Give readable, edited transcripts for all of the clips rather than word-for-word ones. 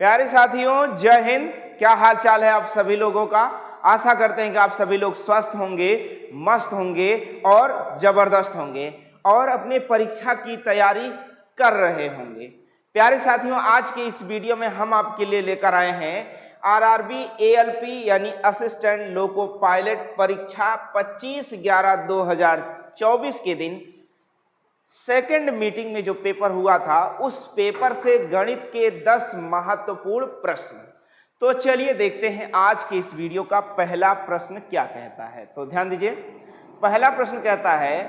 प्यारे साथियों, जय हिंद। क्या हाल चाल है आप सभी लोगों का। आशा करते हैं कि आप सभी लोग स्वस्थ होंगे, मस्त होंगे और जबरदस्त होंगे और अपने परीक्षा की तैयारी कर रहे होंगे। प्यारे साथियों, आज के इस वीडियो में हम आपके लिए लेकर आए हैं आरआरबी एएलपी यानी असिस्टेंट लोको पायलट परीक्षा 25/11/2024 के दिन सेकंड मीटिंग में जो पेपर हुआ था उस पेपर से गणित के 10 महत्वपूर्ण प्रश्न। तो चलिए देखते हैं आज के इस वीडियो का पहला प्रश्न क्या कहता है। तो ध्यान दीजिए, पहला प्रश्न कहता है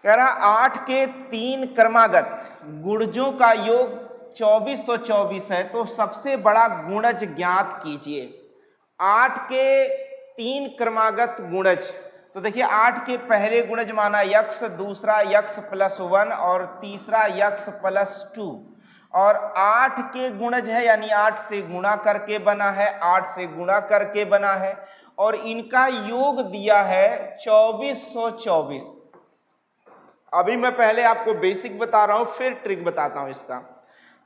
कह रहा 8 के 3 क्रमागत गुणजों का योग 2424 है, तो सबसे बड़ा गुणज ज्ञात कीजिए। 8 के 3 क्रमागत गुणज, तो देखिए 8 के पहले गुणज माना यक्स, दूसरा यक्स प्लस 1 और तीसरा यक्स प्लस 2। और 8 के गुणज है यानी 8 से गुणा करके बना है, 8 से गुणा करके बना है और इनका योग दिया है 2424। अभी मैं पहले आपको बेसिक बता रहा हूं, फिर ट्रिक बताता हूं इसका।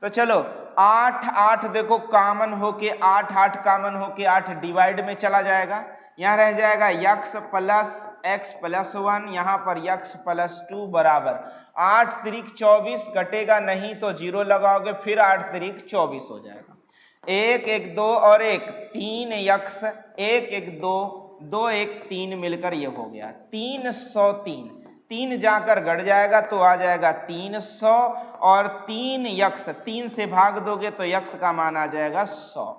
तो चलो 8 8 देखो कॉमन होके 8 8 कॉमन होके 8 डिवाइड में चला जाएगा, यहां रह जाएगा यक्स प्लस एक्स प्लस 1, यहां पर यक्स प्लस 2 बराबर 8 त्रिक 24, कटेगा नहीं तो 0 लगाओगे, फिर 8 त्रिक 24 हो जाएगा। 1 1 2 और 1 3 यक्स, 1 1 2 2 1 3 मिलकर ये हो गया 303। 3 जाकर घट जाएगा तो आ जाएगा 300 और 3 यक्स 3 से भाग दोगे तो यक्स का मान आ जाएगा 100।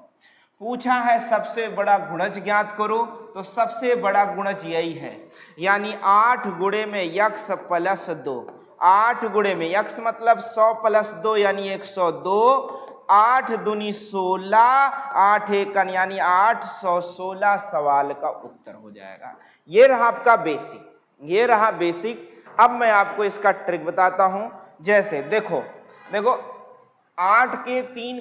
पूछा है सबसे बड़ा गुणज ज्ञात करो, तो सबसे बड़ा गुणज यही है, यानी 8 गुणे में यक्स प्लस 2। 8 गुणे में यक्स मतलब 100 प्लस 2 यानी 102, 8 दूनी 16, 8 एकन यानी 816 सवाल का उत्तर हो जाएगा। ये रहा आपका बेसिक, ये रहा बेसिक। अब मैं आपको इसका ट्रिक बताता हूं। जैसे देखो 8 के 3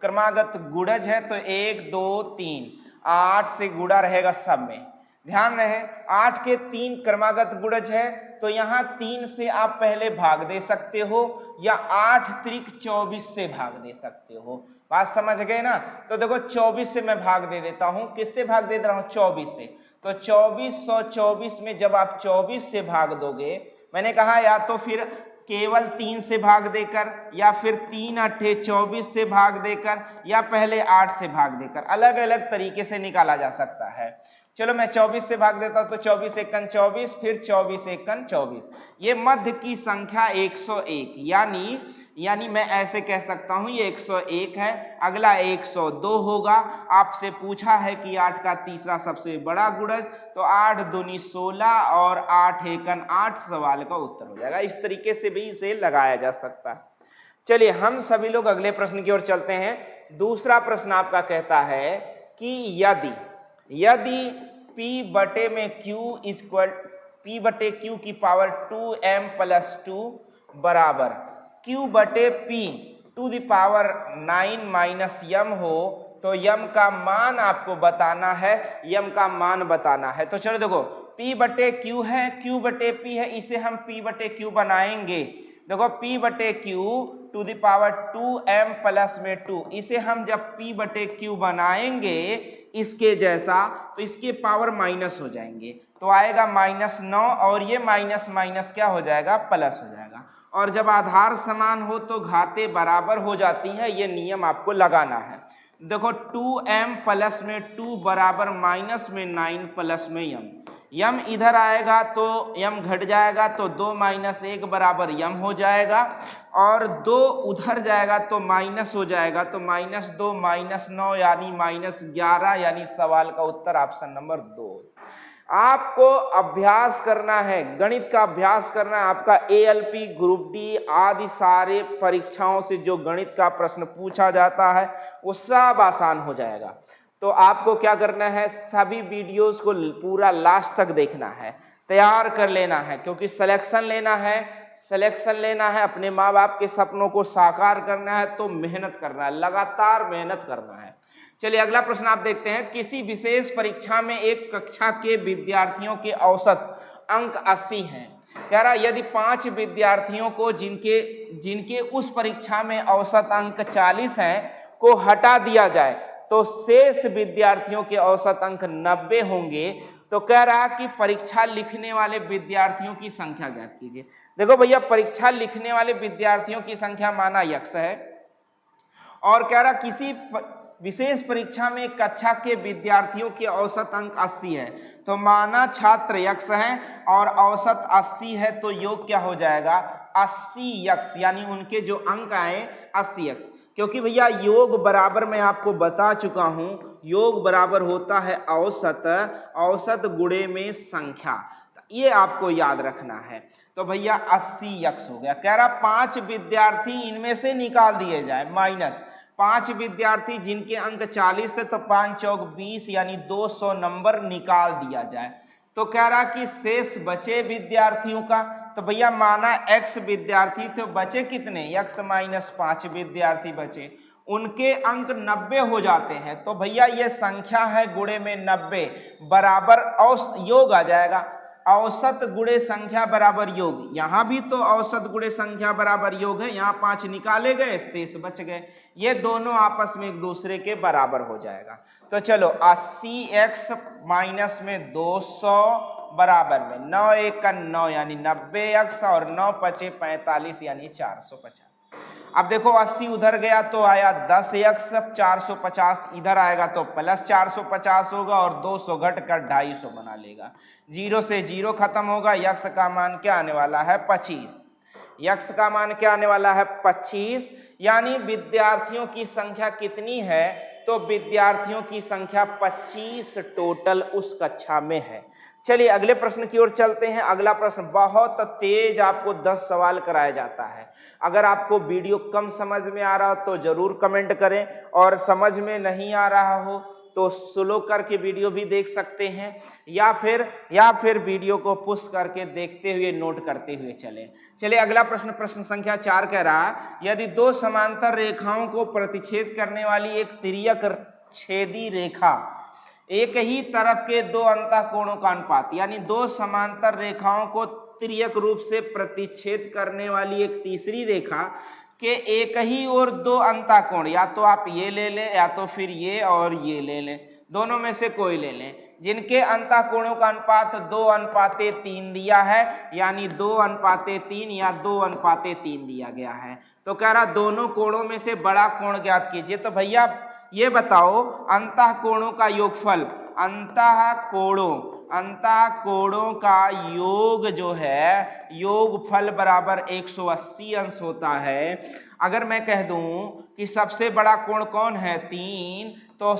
क्रमागत गुणज है, तो 1 2 3 8 से गुणा रहेगा सब में। ध्यान रहे 8 के 3 क्रमागत गुणज है, तो यहां 3 से आप पहले भाग दे सकते हो या 8 त्रिक 24 से भाग दे सकते हो। बात समझ गए ना। तो देखो 24 से मैं भाग दे देता हूं। किससे भाग दे रहा हूं? 24 से। तो 2424 में जब आप 24 से भाग दोगे, मैंने कहा या तो फिर केवल 3 से भाग देकर, या फिर 3 8 24 से भाग देकर, या पहले 8 से भाग देकर, अलग अलग तरीके से निकाला जा सकता है। चलो मैं 24 से भाग देता हूं, तो 24 एकन 24, फिर 24 एकन 24, ये मध्य की संख्या 101, यानी मैं ऐसे कह सकता हूं ये 101 है। अगला 102 होगा। आपसे पूछा है कि 8 का तीसरा सबसे बड़ा गुणज, तो 8 दूनी 16 और 8 एकन 8 सवाल का उत्तर हो जाएगा। इस तरीके से भी इसे लगाया जा सकता है। चलिए हम सभी लोग अगले प्रश्न की ओर चलते हैं। दूसरा प्रश्न आपका कहता है कि यदि P बटे में Q इक्वल P बटे Q की पावर 2m प्लस 2 बराबर Q बटे P to the power 9 minus m हो, तो m का मान आपको बताना है, m का मान बताना है। तो चलो देखो P बटे Q है, Q बटे P है, इसे हम P बटे Q बनाएंगे। देखो P बटे Q to the power 2m plus में 2, इसे हम जब P बटे Q बनाएंगे इसके जैसा, तो इसके पावर माइनस हो जाएंगे, तो आएगा -9 और ये माइनस माइनस क्या हो जाएगा? प्लस हो जाएगा। और जब आधार समान हो तो घातें बराबर हो जाती है, ये नियम आपको लगाना है। देखो 2m प्लस में 2 बराबर माइनस में 9 प्लस में m इधर आएगा तो m घट जाएगा, तो 2 - 1 बराबर m हो जाएगा, और 2 उधर जाएगा तो माइनस हो जाएगा, तो -2 -9 यानी -11, यानी सवाल का उत्तर ऑप्शन नंबर 2। आपको अभ्यास करना है, गणित का अभ्यास करना है। आपका एएलपी, ग्रुप डी आदि सारे परीक्षाओं से जो गणित का प्रश्न पूछा जाता है वो सब आसान हो जाएगा। तो आपको क्या करना है, सभी वीडियोस को पूरा लास्ट तक देखना है, तैयार कर लेना है, क्योंकि सिलेक्शन लेना है, अपने माँ बाप के सपनों को साकार करना है, तो मेहनत करना है, लगातार मेहनत करना है। चलिए अगला प्रश्न आप देखते हैं। किसी विशेष परीक्षा में एक कक्षा के विद्यार्थियों के औसत अंक 80 हैं। कह रहा यदि 5 विद्यार्थियों को जिनके उस परीक्षा में औसत अंक 40 हैं को हटा दिया जाए तो शेष विद्यार्थियों के औसत अंक 90 होंगे, तो कह रहा कि परीक्षा लिखने वाले विद्यार्थियों की संख्या ज्ञात कीजिए। देखो भैया, परीक्षा लिखने वाले विद्यार्थियों की संख्या माना यक्ष है और कह रहा किसी विशेष परीक्षा में कक्षा के विद्यार्थियों के औसत अंक 80 है, तो माना छात्र यक्ष है और औसत 80 है, तो योग क्या हो जाएगा 80 यक्ष, यानी उनके जो अंक आए 80 यक्ष। क्योंकि भैया योग बराबर मैं आपको बता चुका हूं, योग बराबर होता है औसत गुणे में संख्या, ये आपको याद रखना है। तो भैया 80 यक्ष हो गया। कह रहा 5 विद्यार्थी इनमें से निकाल दिए जाए, माइनस 5 विद्यार्थी जिनके अंक 40 थे तो 5 चौक 20 यानी 200 नंबर निकाल दिया जाए। तो कह रहा कि शेष बचे विद्यार्थियों का, तो भैया माना x विद्यार्थी तो बचे कितने, x माइनस 5 विद्यार्थी बचे, उनके अंक 90 हो जाते हैं। तो भैया ये संख्या है गुणे में 90 बराबर योग आ जाएगा, औसत गुणे संख्या बराबर योग। यहां भी तो औसत गुणे संख्या बराबर योग है, यहां 5 निकाले गए शेष बच गए, ये दोनों आपस में एक दूसरे के बराबर हो जाएगा। तो चलो 80x माइनस में 200 बराबर में 9 1 का 9 यानी 90x और 9 पचे 45 यानी 450। अब देखो 80 उधर गया तो आया 10x, 450 इधर आएगा तो प्लस 450 होगा और 200 घटकर 250 बना लेगा। 0 से 0 खत्म होगा, यक्ष का मान क्या आने वाला है 25, यक्ष का मान क्या आने वाला है 25, यानी विद्यार्थियों की संख्या कितनी है, तो विद्यार्थियों की संख्या 25 टोटल उस कक्षा में है। चलिए अगले प्रश्न की ओर चलते हैं। अगला प्रश्न बहुत तेज आपको 10 सवाल कराया जाता है। अगर आपको वीडियो कम समझ में आ रहा हो तो जरूर कमेंट करें, और समझ में नहीं आ रहा हो तो स्लो करके वीडियो भी देख सकते हैं, या फिर वीडियो को पुश करके देखते हुए नोट करते हुए चलें। चलिए अगला प्रश्न, प्रश्न संख्या 4 कह रहा यदि 2 समांतर रेखाओं को प्रतिच्छेद करने वाली एक तिर्यक छेदी रेखा एक ही तरफ के 2 अंतःकोणों का अनुपात, यानी 2 समांतर रेखाओं को तिर्यक रूप से प्रतिच्छेद करने वाली एक तीसरी रेखा के एक ही और 2 अंतःकोण, या तो आप ये ले लें या तो फिर ये और ये ले लें, दोनों में से कोई ले लें, जिनके अंतःकोणों का अनुपात 2:3 दिया है, यानी 2:3 या 2:3 दिया गया है। तो कह रहा दोनों कोणों में से बड़ा कोण ज्ञात कीजिए। तो भैया ये बताओ अंतःकोणों का योगफल, अंतःकोणों का योग जो है योगफल बराबर 180 अंश होता है। अगर मैं कह दूं कि सबसे बड़ा कोण कौन है 3, तो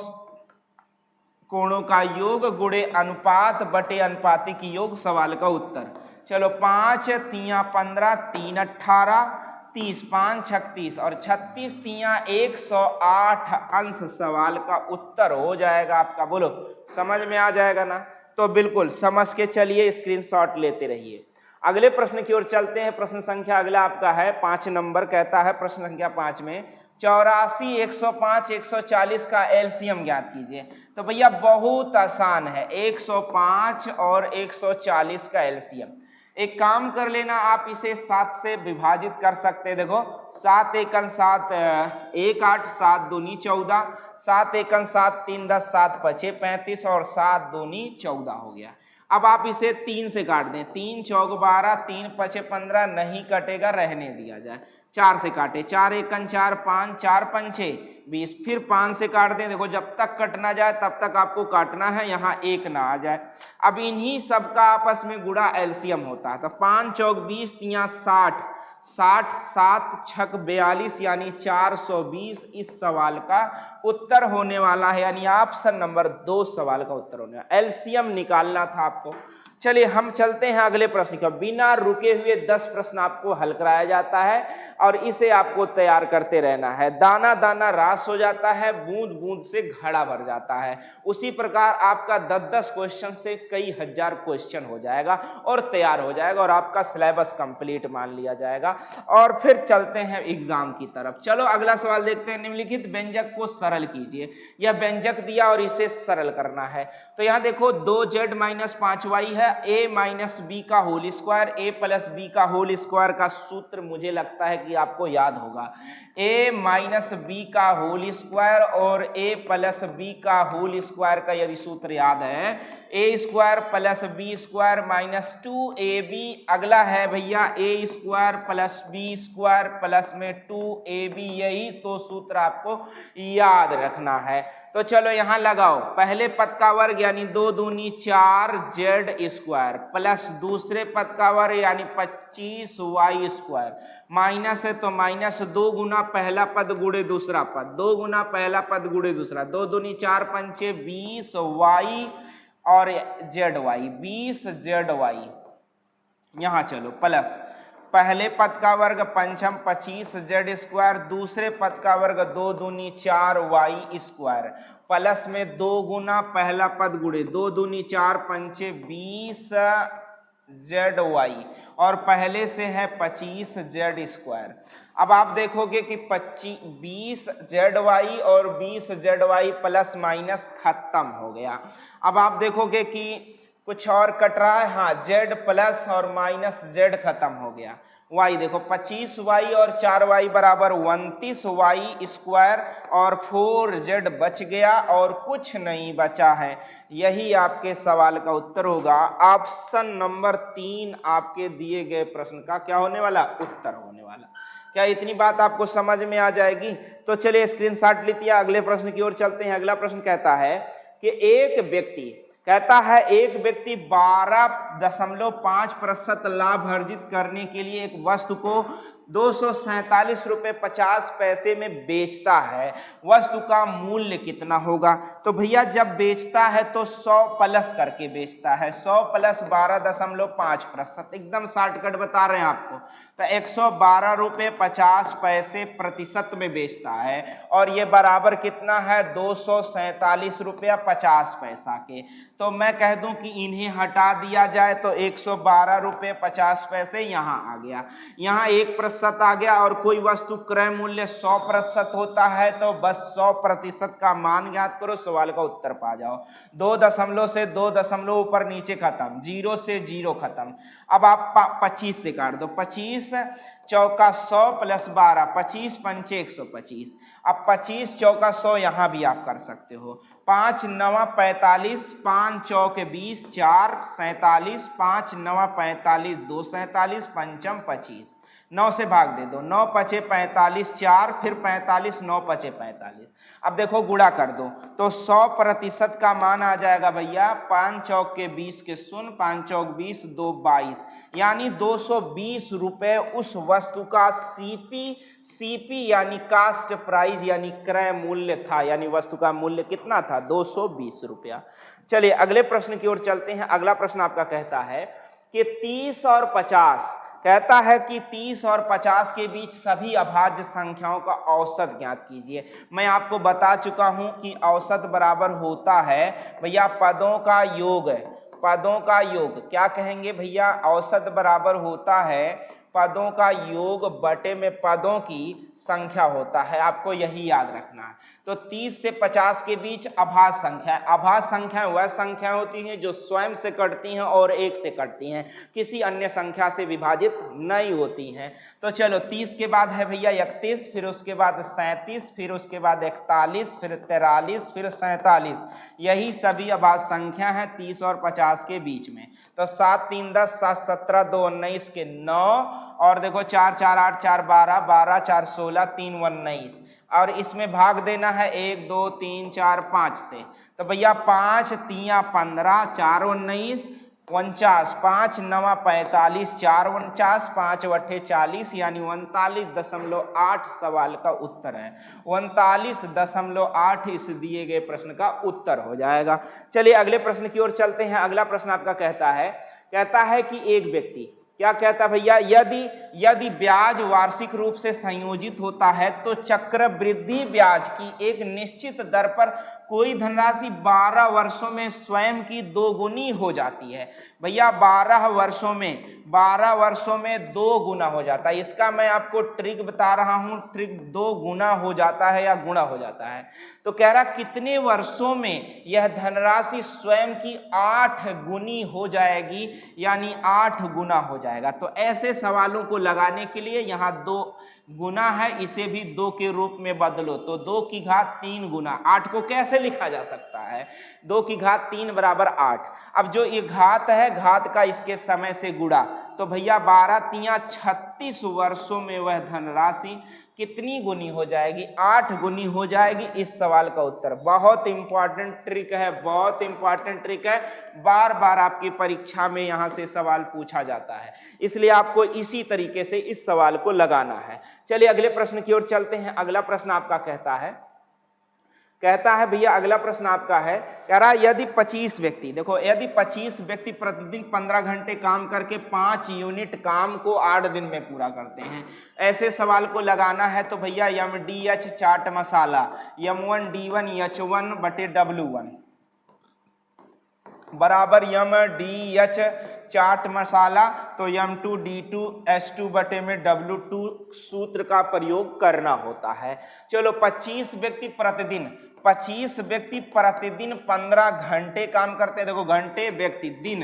कोणों का योग गुणे अनुपात बटे अनुपाती की योग सवाल का उत्तर। चलो 5 तियां 15, 3 18, 30 5 36 और 36 तियां 108 अंश सवाल का उत्तर हो जाएगा आपका। बोलो समझ में आ जाएगा ना? तो बिल्कुल समझ के चलिए, स्क्रीनशॉट लेते रहिए। अगले प्रश्न की ओर चलते हैं। प्रश्न संख्या अगला आपका है 5 नंबर, कहता है प्रश्न संख्या 5 में 84, 105, 140 का एलसीएम ज्ञात कीजिए। तो भैया बहुत आसान है, 105 और 140 का एलसीएम। एक काम कर लेना, आप इसे 7 से विभाजित कर सकते हैं। देखो 7 एकन 7 1 8, 7 दूनी 14, 7 एकन 7 3 10, 7 पचे 35 और 7 दूनी 14 हो गया। अब आप इसे 3 से काट दें, 3 चौक 12, 3 पचे 15, नहीं कटेगा, रहने दिया जाए। 4 से काटे, 4 एकन 4 5, 4 पंचे 20, फिर 5 से काट दें। देखो जब तक कट ना जाए तब तक आपको काटना है, यहाँ 1 ना आ जाए। अब इन्हीं सब का आपस में गुणा एलसीएम होता है। तो 5 चौक 20 तियां 60, 60 7 छक 42 यानी 420 इस सवाल का उत्तर होने वाला है, यानी ऑप्शन नंबर 2 सवाल का उत्तर होने वाला। एलसीएम निकालना था आपको। चलिए हम चलते हैं अगले प्रश्न का। बिना रुके हुए 10 प्रश्न आपको हल कराया जाता है और इसे आपको तैयार करते रहना है। दाना दाना रास हो जाता है, बूंद बूंद से घड़ा भर जाता है। उसी प्रकार आपका 10-10 क्वेश्चन से कई हजार क्वेश्चन हो जाएगा और तैयार हो जाएगा और आपका सिलेबस कंप्लीट मान लिया जाएगा। और फिर चलते हैं एग्जाम की तरफ। चलो अगला सवाल देखते हैं। निम्नलिखित व्यंजक को सरल कीजिए। यह व्यंजक दिया और इसे सरल करना है। तो यहां देखो 2z माइनस 5y है, a माइनस बी का whole square, a plus b का होल स्क्वायर का सूत्र मुझे लगता है कि आपको याद होगा। a माइनस बी का होल स्क्वायर और a प्लस बी का होल स्क्वायर का यदि सूत्र याद है, a square plus b square minus 2ab। अगला है भैया a square plus b square plus में 2ab। यही तो सूत्र आपको याद रखना है। तो चलो यहां लगाओ, पहले पद का वर्ग यानी 2 दूनी 4 जेड स्क्वायर प्लस दूसरे पद का वर्ग यानी 25y स्क्वायर, माइनस है तो माइनस 2 गुना पहला पद गुणे दूसरा पद, 2 गुना पहला पद गुणे दूसरा, 2 दूनी 4 पंचे 20y और जेड वाई 20z। यहां चलो प्लस पहले पद का वर्ग पंचम 25z स्क्वायर, दूसरे पद का वर्ग 2 दूनी 4y स्क्वायर प्लस में 2 गुना पहला पद गुणे 2 दूनी 4 पंचे 20z और पहले से है 25z स्क्वायर। अब आप देखोगे कि 20z और 20z प्लस माइनस खत्म हो गया। अब आप देखोगे कि कुछ और कट रहा है, हाँ z प्लस और माइनस z खत्म हो गया। y देखो 25y और 4y बराबर 29y स्क्वायर और 4z बच गया और कुछ नहीं बचा है। यही आपके सवाल का उत्तर होगा। ऑप्शन नंबर 3 आपके दिए गए प्रश्न का क्या होने वाला, उत्तर होने वाला। क्या इतनी बात आपको समझ में आ जाएगी? तो चलिए स्क्रीनशॉट लीजिए, अगले प्रश्न की ओर चलते हैं। अगला प्रश्न कहता है कि एक व्यक्ति 12.5% लाभ अर्जित करने के लिए एक वस्तु को 247 रुपये 50 पैसे में बेचता है। वस्तु का मूल्य कितना होगा? तो भैया जब बेचता है तो 100 प्लस करके बेचता है, 100 प्लस 12.5%, एकदम शॉर्टकट बता रहे हैं आपको। तो 112 रुपये 50 पैसे प्रतिशत में बेचता है और ये बराबर कितना है, 247 रुपया 50 पैसा के। तो मैं कह दूं कि इन्हें हटा दिया जाए तो 112 रुपये 50 पैसे यहाँ आ गया, यहाँ 1% आ गया और कोई वस्तु क्रय मूल्य 100% होता है तो बस 100% का मान ज्ञात करो, सवाल का उत्तर पा जाओ। 2 दशमलव से 2 दशमलव ऊपर नीचे खत्म, 0 से 0 खत्म। अब आप 25 से काट दो, 25 चौका 100 प्लस 12, 25 पंचे 125। अब 25 चौका 100 यहाँ भी आप कर सकते हो। 5 9 45, 5 चौके 20, 4 47, 5 9 45, 2 47, पंचम 25, 9 से भाग दे दो, 9 पचे 45, 4 फिर 45, 9 पचे 45। अब देखो गुणा कर दो तो 100% का मान आ जाएगा भैया 5 चौक के 20 के 0, 5 चौक 20, 2 22, यानी 220 रुपए उस वस्तु का सीपी यानी कास्ट प्राइस यानी क्रय मूल्य था, यानी वस्तु का मूल्य कितना था, 220 रुपया। चलिए अगले प्रश्न की ओर चलते हैं। अगला प्रश्न आपका कहता है कि 30 और 50, कहता है कि 30 और 50 के बीच सभी अभाज्य संख्याओं का औसत ज्ञात कीजिए। मैं आपको बता चुका हूं कि औसत बराबर होता है भैया पदों का योग, पदों का योग क्या कहेंगे भैया, औसत बराबर होता है पदों का योग बटे में पदों की संख्या होता है, आपको यही याद रखना है। तो 30 से 50 के बीच अभाज्य संख्या, अभाज्य संख्या वह संख्या होती हैं जो स्वयं से कटती हैं और 1 से कटती हैं, किसी अन्य संख्या से विभाजित नहीं होती हैं। तो चलो 30 के बाद है भैया 31, फिर उसके बाद 37, फिर उसके बाद 41, फिर 43, फिर 47, यही सभी अभाज्य संख्या हैं 30 और 50 के बीच में। तो 7 3 10, 7 17, 2 19 के 9 और देखो 4 4 8 4 12, 12 4 16, 3 19 और इसमें भाग देना है 1 2 3 4 5 से। तो भैया 5 3 15, 4 19 49, 5 9 45, 4 49, 5 8 40, यानी 39.8 सवाल का उत्तर है। 39.8 इस दिए गए प्रश्न का उत्तर हो जाएगा। चलिए अगले प्रश्न की ओर चलते हैं। अगला प्रश्न आपका कहता है कि एक व्यक्ति क्या कहता है भैया, यदि ब्याज वार्षिक रूप से संयोजित होता है तो चक्रवृद्धि ब्याज की एक निश्चित दर पर कोई धनराशि 12 वर्षों में स्वयं की दोगुनी हो जाती है। भैया 12 वर्षों में 2 गुना हो जाता है। इसका मैं आपको ट्रिक बता रहा हूं, ट्रिक 2 गुना हो जाता है या गुणा हो जाता है। तो कह रहा कितने वर्षों में यह धनराशि स्वयं की 8 गुनी हो जाएगी, यानी 8 गुना हो जाएगा। तो ऐसे सवालों को लगाने के लिए यहाँ 2 गुना है, इसे भी 2 के रूप में बदलो तो 2 की घात 3 गुना। 8 को कैसे लिखा जा सकता है, 2 की घात 3 बराबर 8। अब जो ये घात है, घात का इसके समय से गुणा, तो भैया 12 तिया 36 वर्षों में वह धनराशि कितनी गुनी हो जाएगी, 8 गुनी हो जाएगी। इस सवाल का उत्तर बहुत इंपॉर्टेंट ट्रिक है, बहुत इंपॉर्टेंट ट्रिक है, बार बार आपकी परीक्षा में यहां से सवाल पूछा जाता है, इसलिए आपको इसी तरीके से इस सवाल को लगाना है। चलिए अगले प्रश्न की ओर चलते हैं। अगला प्रश्न आपका कहता है भैया, अगला प्रश्न आपका है, कह रहा है यदि 25 व्यक्ति, देखो यदि 25 व्यक्ति प्रतिदिन 15 घंटे काम करके 5 यूनिट काम को 8 दिन में पूरा करते हैं, ऐसे सवाल को लगाना है। तो भैया MDH chaat masala M1D1 H1 बटे W1 बराबर MDH चाट मसाला, तो M2D2 H2 बटे में W2 सूत्र का प्रयोग करना होता है। चलो 25 व्यक्ति प्रतिदिन 15 घंटे काम करते हैं। देखो घंटे, व्यक्ति, दिन,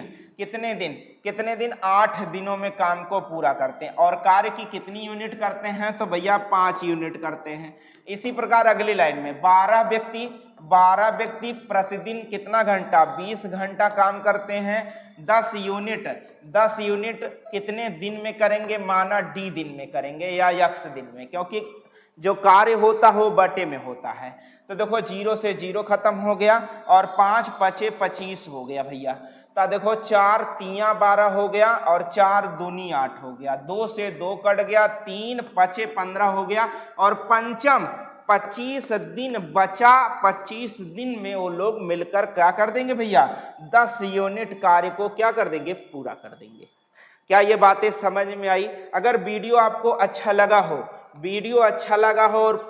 कितने दिन 8 दिनों में काम को पूरा करते हैं। और कार्य की कितनी यूनिट करते हैं, तो भैया 5 यूनिट करते हैं। इसी प्रकार अगली लाइन में 12 व्यक्ति प्रतिदिन कितना घंटा, 20 घंटा काम करते हैं। 10 यूनिट कितने दिन में करेंगे, माना D दिन में करेंगे या X दिन में, क्योंकि जो कार्य होता हो बटे में होता है। तो देखो 0 से 0 खत्म हो गया और 5 पचे 25 हो गया भैया। तो देखो 4 तिया 12 हो गया और 4 दूनी 8 हो गया, 2 से 2 कट गया, 3 पचे 15 हो गया और पंचम 25 दिन बचा। 25 दिन में वो लोग मिलकर क्या कर देंगे भैया, 10 यूनिट कार्य को क्या कर देंगे, पूरा कर देंगे। क्या ये बातें समझ में आई? अगर वीडियो आपको अच्छा लगा हो और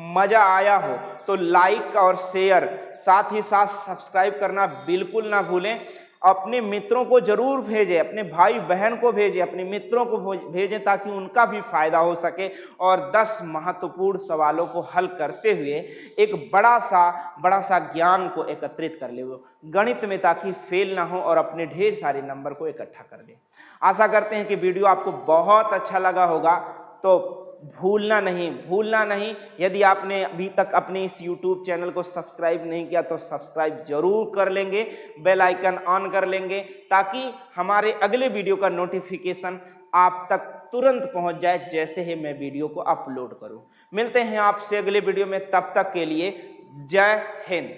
मजा आया हो तो लाइक और शेयर, साथ ही साथ सब्सक्राइब करना बिल्कुल ना भूलें। अपने मित्रों को जरूर भेजें, अपने भाई बहन को भेजें, अपने मित्रों को भेजें, ताकि उनका भी फायदा हो सके और 10 महत्वपूर्ण सवालों को हल करते हुए एक बड़ा सा ज्ञान को एकत्रित कर ले गणित में, ताकि फेल ना हो और अपने ढेर सारे नंबर को इकट्ठा कर ले। आशा करते हैं कि वीडियो आपको बहुत अच्छा लगा होगा। तो भूलना नहीं, यदि आपने अभी तक अपने इस YouTube चैनल को सब्सक्राइब नहीं किया तो सब्सक्राइब जरूर कर लेंगे, बेल आइकन ऑन कर लेंगे, ताकि हमारे अगले वीडियो का नोटिफिकेशन आप तक तुरंत पहुंच जाए जैसे ही मैं वीडियो को अपलोड करूं। मिलते हैं आपसे अगले वीडियो में, तब तक के लिए जय हिंद।